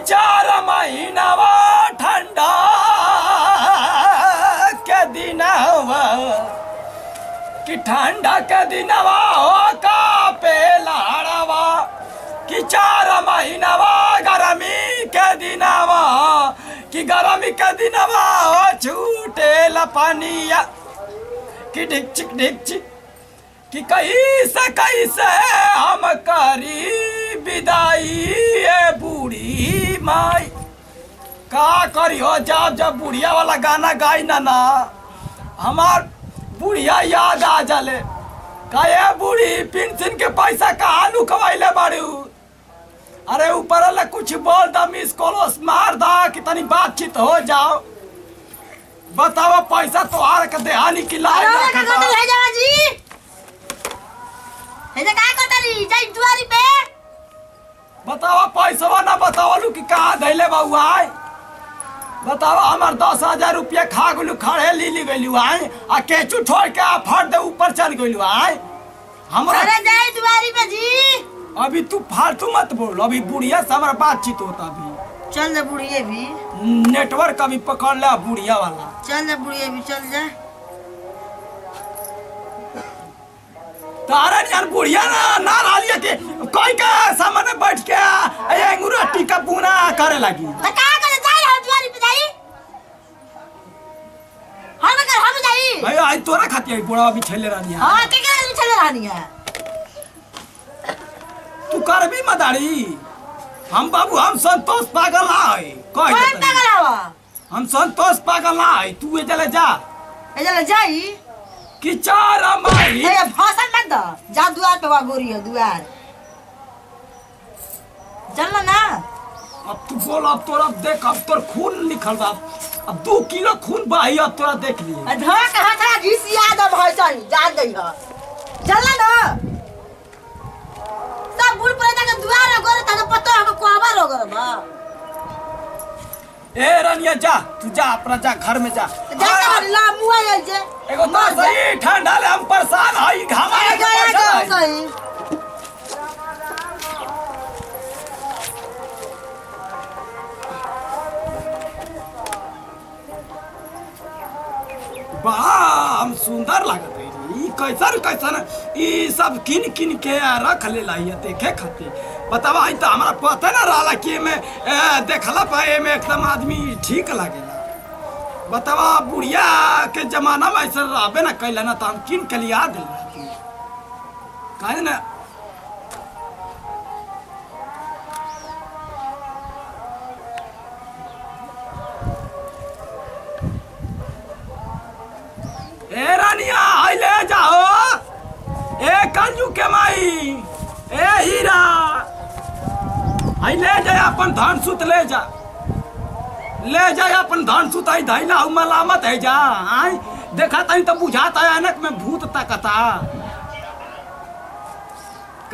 चार महीनावा ठंडा के दिनवा कि ठंडा के दिनवा हो का पेलाड़वा कि 4 महीनावा गर्मी के दिनवा कि गर्मी के दिनवा हो छूटे लपनिया कि ढिक चिक कि कैसे हम करी विदाई ये बूढ़ी माई का करियो जब बुढ़िया वाला गाना गाई ना हमार बुढ़िया याद आ जाले का ये बूढ़ी पेंशन के पैसा कहाँ लुकवाइले बाड़ू अरे ऊपर वाला कुछ बोल दा मिस कॉल मार दा कि तनी बातचीत हो जाओ बताओ पैसा तो आर के देहानी की लाई बताओ पैसा ना बताओ कि कहाँ धैले बाबू आए बताओ हमार 10,000 रुपया खा गलू खड़े ली गलू आए आ केचू छोड़ के आ फट दे ऊपर चल गलू आए हमरा जाए दुआरी पे जी अभी तू फालतू मत बोल अभी बुढ़िया से हमारा बातचीत होता अभी चल जा बुढ़िया भी नेटवर्क अभी पकड़ ले बुढ़िया वाला चल जा बुढ़िया भी चल जा तारा यार बुढ़िया ना रालिया के कोई का सामने बैठ के अंगूर टीका पूना करे लगी तो का करे जाई हम दुआरी पे जाई हम जाई भाई आज तोरा खाती है बुढ़ा भी छेले रानिया हां के करे चले रानी है तू कर भी मदारी हम बाबू हम संतोष पागल है कौन पागल हवा हम संतोष पागल है तू एजले जा एजले जाई कि 4 महीने ए भाषण मत दो जा दुआर पे वा गोरी है दुआर चल ना अब तू बोल अब तोरा देख अब तोर खून निकल बा अब 2 किलो खून बही अब तोरा देख लिए धक हाथा घिस याद अब है चल जा गई है चल ना सब बुढ़ पर जाके दुआर गोरे तक पतो हम कोहबर हो गए बा ए रानिया जा तू जा अपना जा घर में जा जा ला मुआ है जे एगो तो सही ठंडा ले हम परेशान हई घामा के सही हम सुंदर लागत है ई कैसन ई सब किन के रख ले लाई देखे खातिर बतावा आई तो हमारा पता ना रहला कि में देखला पाए में एकदम आदमी ठीक लागेला बतावा बुढ़िया के जमाना में ऐसा रहबे ना कैला ना तो हम किन के लिया दिल काहे ना ए रानिया आई ले जाओ ए कंजू के माई ए हीरा आई ले जा अपन धन सुत ले जा अपन धन सुत आई धैला मलामत है जा आई देखा तनी तो बुझाता है अनक में भूत तकता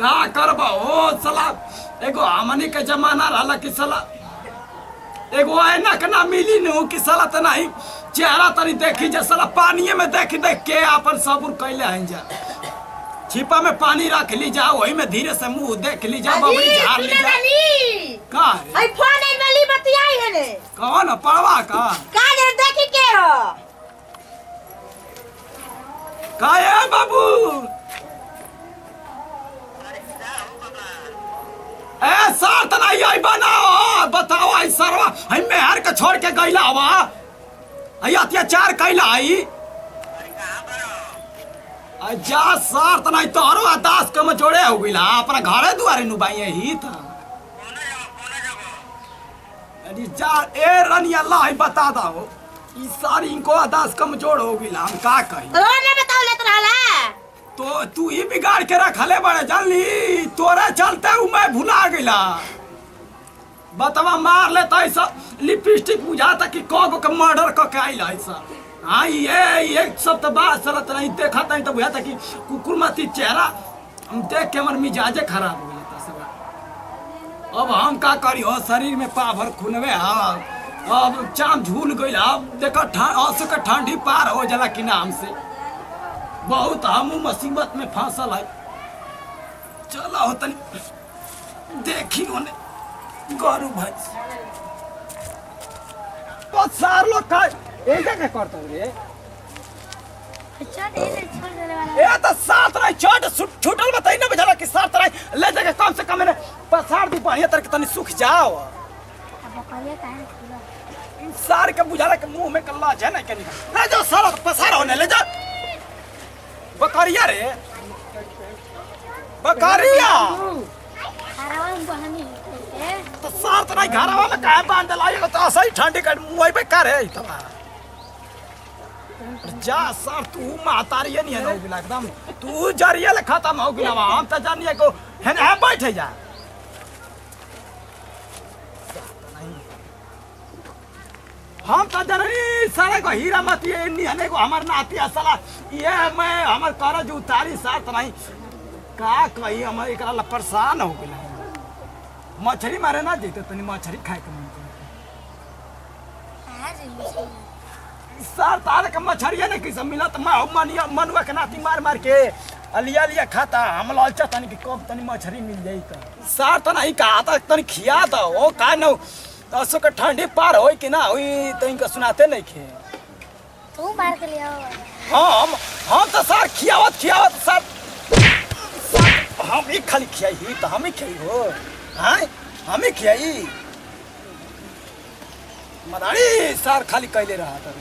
का करबा ओ सला एगो हमनी के जमाना रहला कि सला एगो ऐनक ना मिली नु कि सला त नहीं चेहरा तनी देखी जा सला पानी में देख के अपन सबूर कैले हैं जा छिपा में पानी रख ली जा वही में धीरे से मुंह देख ली जा बबरी झाड़ ली जा का आई फोन में ली बतियाई है ने कौन पड़वा का जे देखी के हो का है बाबू ए साथ नहीं आई बनाओ बताओ आई सरवा हम मेहर के छोड़ के गइला हवा आई अत्याचार कैला आई जा साथ नहीं तो हरो दास कम जोड़े हो गइला अपना घरे दुआरे नु बाई ही था अरे जा ए रनिया लाई बता दो ई सारी इनको दास कम जोड़ हो गइला हम का कही रोने बताओ लेत रहला तो तू ही बिगाड़ के रखले बड़े जानली तोरे चलते हूँ मैं भुला गइला बतावा मार लेता ऐसा लिपस्टिक बुझाता कि कगो के मर्डर क के आइला ऐसा हाँ ये सब तो बात चलत नहीं देखा नहीं तो बुझाता कि कुकुर माती चेहरा हम देख के हमार मिजाजे खराब हो गया सब अब हम का करियो शरीर में पा भर खुनवे अब चाम झूल गइल अब देखो ठंडी पार हो जाला कि ना हमसे बहुत हम मुसीबत में फंसल है चलो तनी देखी होने गरु भैंस तो सार लोग का ऐसा क्या करता रे चट ये छोड़ देने वाला ए तो साथ रही चट छूटल बताई ना बेचारा कि साथ रही ले जाके कम से कम ने पसार दी बढ़िया तरह के तनी सूख जाओ अब बकरिया काहे खुला सार के बुझाला के मुंह में कल्ला है ना के निकल ले जाओ सारा पसार होने ले जा बकरिया रे बकरिया हरावा में बहनी है तो सार तो नहीं घरवा में काहे बांध लाई तो सही ठंडी का मुंह पे कर है इतना जा सर तू मातारी नहीं है ना एकदम तू जरिया ले खत्म हो गया हम तो जानिए को है ना बैठे जा हम तो जननी सारे को हीरा मत ये नहीं है को हमार नाती असला ये मैं हमार करज उतारी साथ नहीं का कही हम एकरा ला परेशान हो गया मछली मारे ना जेते तनी मछली खाए के मन करे सर तारे का मछरिया ने किसम मिला तो मैं मनिया मनुआ के नाती मार मार के अलिया लिया खाता हम लालचा तनी कि कब तनी मछरी मिल जाई त सर त नहीं कहा था तनी खिया था ओ का न असो के ठंडी पार होई कि ना होई तनी का सुनाते नहीं खे तू मार के लिया हो हम तो सर खियावत सर हम ही खाली खियाई तो हम ही खियाई हो हां हम ही खियाई मदारी सर खाली कैले रहा था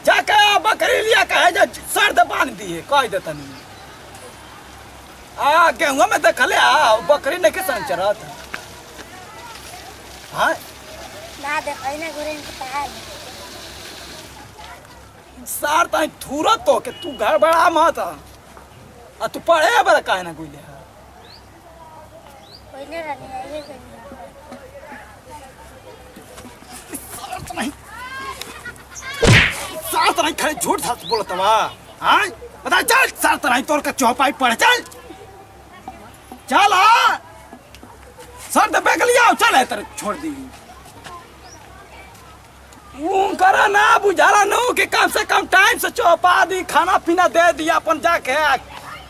जाके बकरी लिया कहे जो सर दे बांध दिए कह दे तनी आ गेहूं में देखले आ बकरी नहीं के संग चरत हां ना दे पहले गुरे के पहाड़ सर ताई थूरा तो के तू घर बड़ा मत आ तू पढ़े बड़ा काहे ना कोइले पहले रहने आइए साथ नहीं खड़े झूठ साथ बोलता वा हाँ बता चल साथ नहीं तोड़ का चौपाई पड़े चल चल हाँ सर तो बैग लिया चल है तेरे छोड़ दी करा ना बुझाला नो कि कम से कम टाइम से चौपा दी खाना पीना दे दिया अपन जाके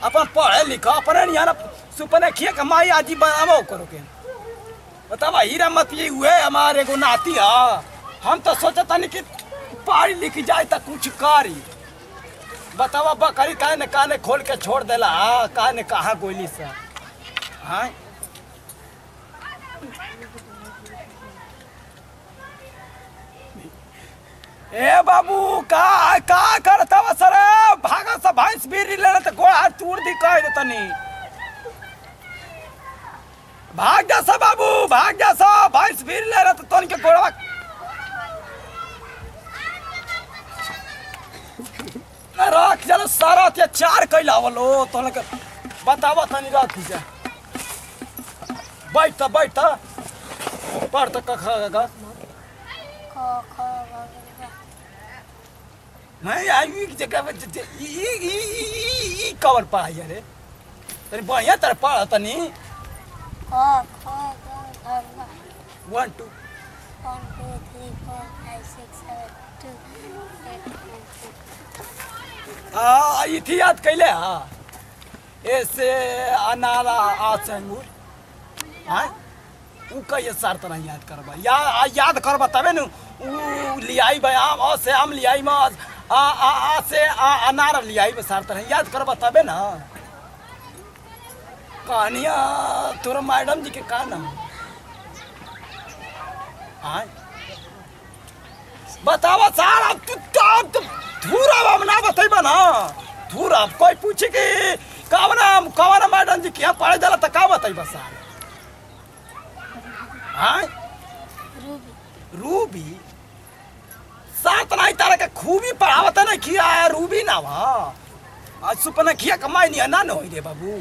अपन पढ़े लिखा अपने नहीं यार सुपने खिए कमाई आजी बनावो करो के बतावा हीरा मत ये हुए हमारे को नाती है हम तो सोचता नहीं कि पढ़ी लिख जाए तो कुछ करी बतावा बकरी काहे खोल के छोड़ देला काहे कहाँ गोली से हाँ ए बाबू का करता वा सर भागा से भैंस बीरी लेना तो गोड़ हाथ तूर दी कह दे तनी भाग जा सा बाबू भाग जा सा भैंस बीरी ले रहा तो तन के गोड़वा रख चलो सारा अत्याचार कैला वालो तो बतावा तनी रख जा बैठ पढ़ तो क नहीं आई की जगह कवर पढ़ाई रे तनी बढ़िया तरह पढ़ तनी 1 2 1 2 3 4 5 6 7 2 इथी याद कैले हा ऐसे अनारा आचंगुर हाँ उ कहिए सार तरह याद करबा याद करबा तबे न उ लियाई बयाम आ से आम लियाई में आ से अनार लियाई में सार तरह याद करबा तबे ना कहानियाँ तोरा मैडम जी के का नाम हाँ बतावा सार अब तू थूरा हम ना बतेबा ना थूरा कोई पूछे कि कवना मैडम जी क्या पढ़े जाला त का बतेबा सार हाँ रूबी सात नहीं तारा के खूबी पढ़ावत ना किया है रूबी ना वा आज सुपना किया कमाई नहीं ना होई रे बाबू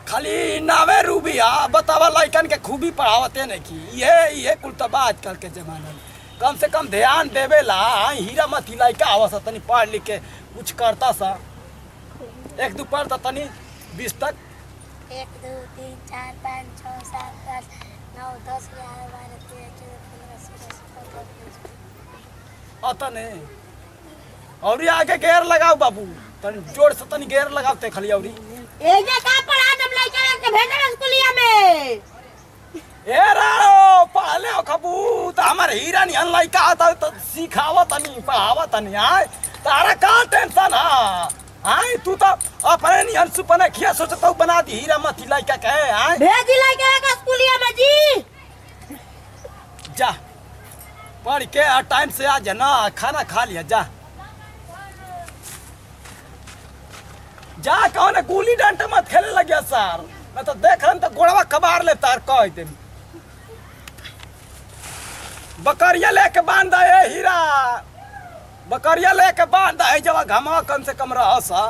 खाली नावे रूबी बतावा लड़कन के खूबी पढ़ावते नहीं की ये कुल तब आजकल के जमाना में कम से कम ध्यान देवे ला हीरा मती लड़का आवा तनी पढ़ लिख के कुछ करता सा 1 2 पढ़ता तनी 20 तक 1 2 3 4 5 6 7 8 9 10 11 12 13 14 15 16 अतने और आगे घेर लगाओ बाबू तनी जोर से तनी घेर लगाते खाली औरी ए जे का पढ़ा जब लइका के भेजल स्कूलिया में। ए राड़ो पढ़ले हो खबू तो हमारे हीरा निहन लइका आता तो सिखावत नहीं पढ़ावत नहीं आय तारा का टेंशन है आय तू तो अपने निहन सुपने खिया सोचत हूं बना दी हीरा मती लइका के आय भेज लइका के स्कूलिया में जी। जा पढ़ के टाइम से आ जा ना खाना खा लिया जा जा कौन गुली डंडा मत खेले लगे सर मैं तो देख रहा तो गोड़वा कबार ले तार कह दे बकरिया लेके बांध हीरा बकरिया लेके बांध जब घमा कम से कम रह सा